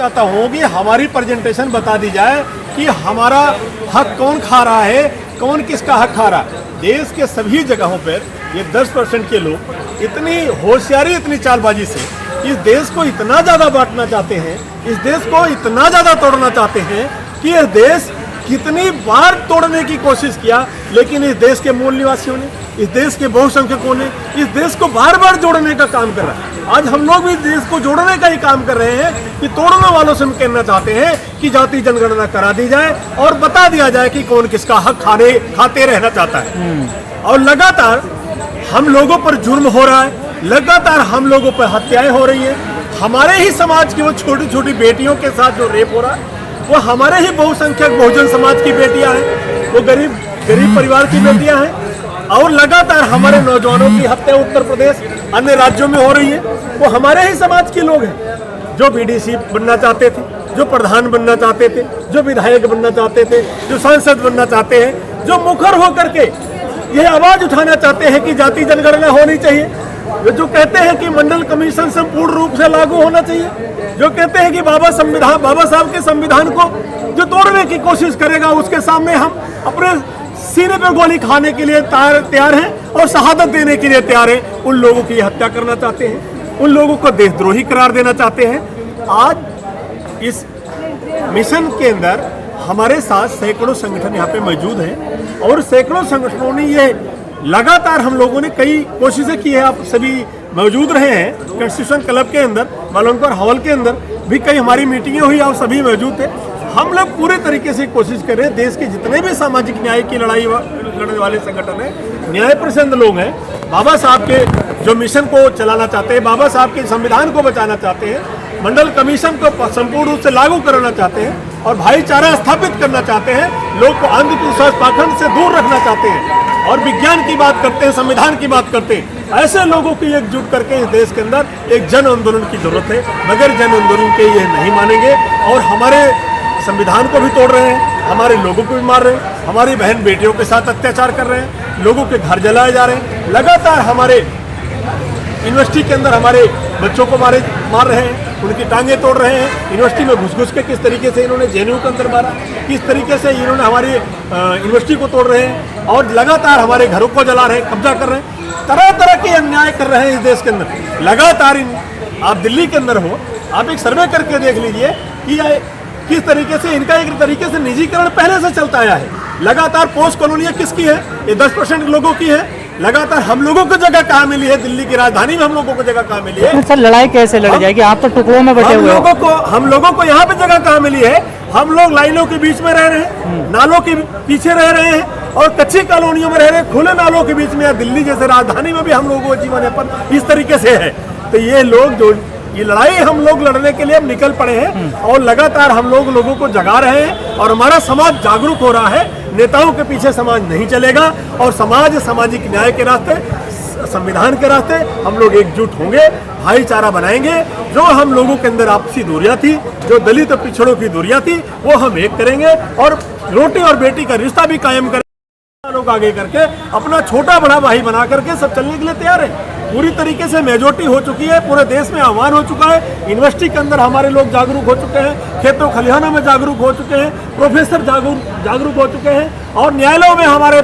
चाहता हूँ कि हमारी प्रेजेंटेशन बता दी जाए कि हमारा हक कौन खा रहा है, कौन किसका हक खा रहा है। देश के सभी जगहों पर ये 10% के लोग इतनी होशियारी, इतनी चालबाजी से इस देश को इतना ज़्यादा बांटना चाहते हैं, इस देश को इतना ज़्यादा तोड़ना चाहते हैं कि यह देश कितनी बार तोड़ने की कोशिश किया, लेकिन इस देश के मूल निवासियों ने, इस देश के बहुसंख्यकों ने इस देश को बार बार जोड़ने का काम कर रहा है। आज हम लोग भी इस देश को जोड़ने का ही काम कर रहे हैं कि तोड़ने वालों से हम कहना चाहते हैं कि जाति जनगणना करा दी जाए और बता दिया जाए कि कौन किसका हक खाते रहना चाहता है। और लगातार हम लोगों पर जुर्म हो रहा है, लगातार हम लोगों पर हत्याएं हो रही है। हमारे ही समाज की वो छोटी छोटी बेटियों के साथ जो रेप हो रहा है, वो हमारे ही बहुसंख्यक बहुजन समाज की बेटियां हैं, वो गरीब परिवार की बेटियां हैं। और लगातार हमारे नौजवानों की हत्या उत्तर प्रदेश, अन्य राज्यों में हो रही है। वो हमारे ही समाज के लोग हैं जो बीडीसी बनना चाहते थे, जो प्रधान बनना चाहते थे, जो विधायक बनना चाहते थे, जो सांसद बनना चाहते हैं, जो मुखर होकर के यह आवाज उठाना चाहते हैं कि जाति जनगणना होनी चाहिए, जो कहते हैं कि मंडल कमीशन संपूर्ण रूप से लागू होना चाहिए, जो कहते हैं कि बाबा साहब के संविधान को जो तोड़ने की कोशिश करेगा उसके सामने हम अपने सीने पर गोली खाने के लिए तैयार हैं और शहादत देने के लिए तैयार हैं। उन लोगों की हत्या करना चाहते हैं, उन लोगों को देशद्रोही करार देना चाहते हैं। आज इस मिशन के अंदर हमारे साथ सैकड़ों संगठन यहाँ पे मौजूद हैं और सैकड़ों संगठनों ने ये लगातार, हम लोगों ने कई कोशिशें की है। आप सभी मौजूद रहे हैं कॉन्स्टिट्यूशन क्लब के अंदर, मालवंकर हॉल के अंदर भी कई हमारी मीटिंगें हुई, आप सभी मौजूद थे। हम लोग पूरे तरीके से कोशिश कर रहे हैं, देश के जितने भी सामाजिक न्याय की लड़ाई लड़ने वाले संगठन हैं, न्याय पसंद लोग हैं, बाबा साहब के जो मिशन को चलाना चाहते हैं, बाबा साहब के संविधान को बचाना चाहते हैं, मंडल कमीशन को संपूर्ण रूप से लागू करना चाहते हैं और भाईचारा स्थापित करना चाहते हैं, लोग को अंधविश्वास पाखंड से दूर रखना चाहते हैं और विज्ञान की बात करते हैं, संविधान की बात करते हैं। ऐसे लोगों की एकजुट करके इस देश के अंदर एक जन आंदोलन की जरूरत है। मगर जन आंदोलन के ये नहीं मानेंगे और हमारे संविधान को भी तोड़ रहे हैं, हमारे लोगों को भी मार रहे हैं, हमारी बहन बेटियों के साथ अत्याचार कर रहे हैं, लोगों के घर जलाए जा रहे हैं, लगातार हमारे यूनिवर्सिटी के अंदर हमारे बच्चों को मार रहे हैं, उनकी टांगें तोड़ रहे हैं। यूनिवर्सिटी में घुस के किस तरीके से इन्होंने जेएनयू के अंदर मारा, किस तरीके से इन्होंने हमारी यूनिवर्सिटी को तोड़ रहे हैं और लगातार हमारे घरों को जला रहे हैं, कब्जा कर रहे हैं, तरह तरह के अन्याय कर रहे हैं इस देश के अंदर लगातार। आप दिल्ली के अंदर हो, आप एक सर्वे करके देख लीजिए कि किस तरीके से इनका एक तरीके से निजीकरण पहले से चलता आया है। लगातार पोस्ट कॉलोनियां किसकी है? ये 10% लोगों की है। लगातार हम लोगों को जगह कहाँ मिली है? दिल्ली की राजधानी में हम लोगों को जगह कहाँ मिली है? सर लड़ाई कैसे लड़ी जाएगी? आप तो टुकड़ों में बटे हुए हो। हम लोगों को यहाँ पे जगह कहाँ मिली है? हम लोग लाइनों के बीच में रह रहे हैं, नालों के पीछे रह रहे हैं और कच्ची कॉलोनियों में रह रहे हैं, खुले नालों के बीच में। दिल्ली जैसे राजधानी में भी हम लोगों को जीवन यापन इस तरीके से है। तो ये लोग जो ये लड़ाई हम लोग लड़ने के लिए हम निकल पड़े हैं और लगातार हम लोगों को जगा रहे हैं और हमारा समाज जागरूक हो रहा है। नेताओं के पीछे समाज नहीं चलेगा और समाज सामाजिक न्याय के रास्ते, संविधान के रास्ते हम लोग एकजुट होंगे, भाईचारा बनाएंगे। जो हम लोगों के अंदर आपसी दूरियां थी, जो दलित और पिछड़ों की दूरियां थी, वो हम एक करेंगे और रोटी और बेटी का रिश्ता भी कायम करेंगे। लोग आगे करके अपना छोटा बड़ा भाई बना करके सब चलने के लिए तैयार है। पूरी तरीके से मेजोरिटी हो चुकी है, पूरे देश में आह्वान हो चुका है। यूनिवर्सिटी के अंदर हमारे लोग जागरूक हो चुके हैं, खेतों खलिहानों में जागरूक हो चुके हैं, प्रोफेसर जागरूक हो चुके हैं और न्यायालयों में हमारे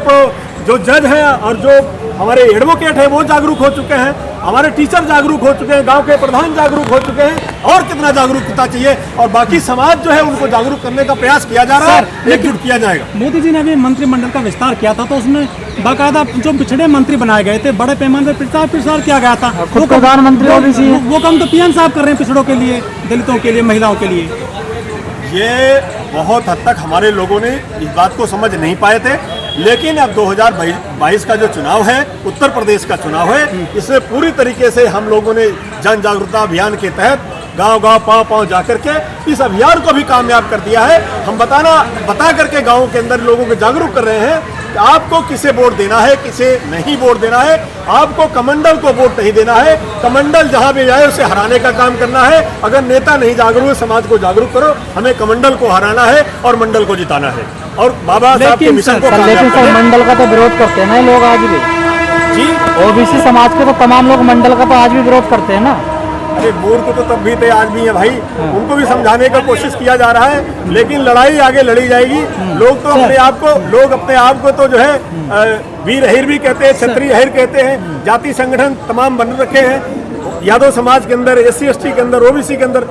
जो जज हैं और जो हमारे एडवोकेट हैं वो जागरूक हो चुके हैं, हमारे टीचर जागरूक हो चुके हैं, गांव के प्रधान जागरूक हो चुके हैं। और कितना जागरूकता चाहिए और बाकी समाज जो है उनको जागरूक करने का प्रयास किया जा रहा है, एकजुट किया जाएगा। मोदी जी ने अभी मंत्रिमंडल का विस्तार किया था तो उसमें बाकायदा जो पिछड़े मंत्री बनाए गए थे, बड़े पैमाने पर प्रचार किया गया था। खुद प्रधानमंत्री वो काम तो पीएम साहब कर रहे हैं पिछड़ों के लिए, दलितों के लिए, महिलाओं के लिए। ये बहुत हद तक हमारे लोगों ने इस बात को समझ नहीं पाए थे, लेकिन अब 2022 का जो चुनाव है, उत्तर प्रदेश का चुनाव है, इसमें पूरी तरीके से हम लोगों ने जन जागरूकता अभियान के तहत गांव-गांव पांव-पांव जाकर के इस अभियान को भी कामयाब कर दिया है। हम बता करके गाँव के अंदर लोगों को जागरूक कर रहे हैं कि आपको किसे वोट देना है, किसे नहीं वोट देना है। आपको कमंडल को वोट नहीं देना है, कमंडल जहां भी जाए उसे हराने का काम करना है। अगर नेता नहीं जागरूक है, समाज को जागरूक करो, हमें कमंडल को हराना है और मंडल को जिताना है और बाबा साहब के मिशन को मंडल का तो विरोध करते हैं ना लोग आज भी। जी, ओबीसी समाज के तो तमाम लोग मंडल का तो आज भी विरोध करते हैं ना। अरे मूर्ख तो तब भी थे, आज भी है भाई। उनको भी समझाने का कोशिश किया जा रहा है, लेकिन लड़ाई आगे लड़ी जाएगी। लोग तो अपने आप को तो जो है वीर अहिर भी कहते हैं, क्षत्रिय अहिर कहते हैं, जाति संगठन तमाम बन रखे हैं। यादव समाज के अंदर, SC ST के अंदर, OBC के अंदर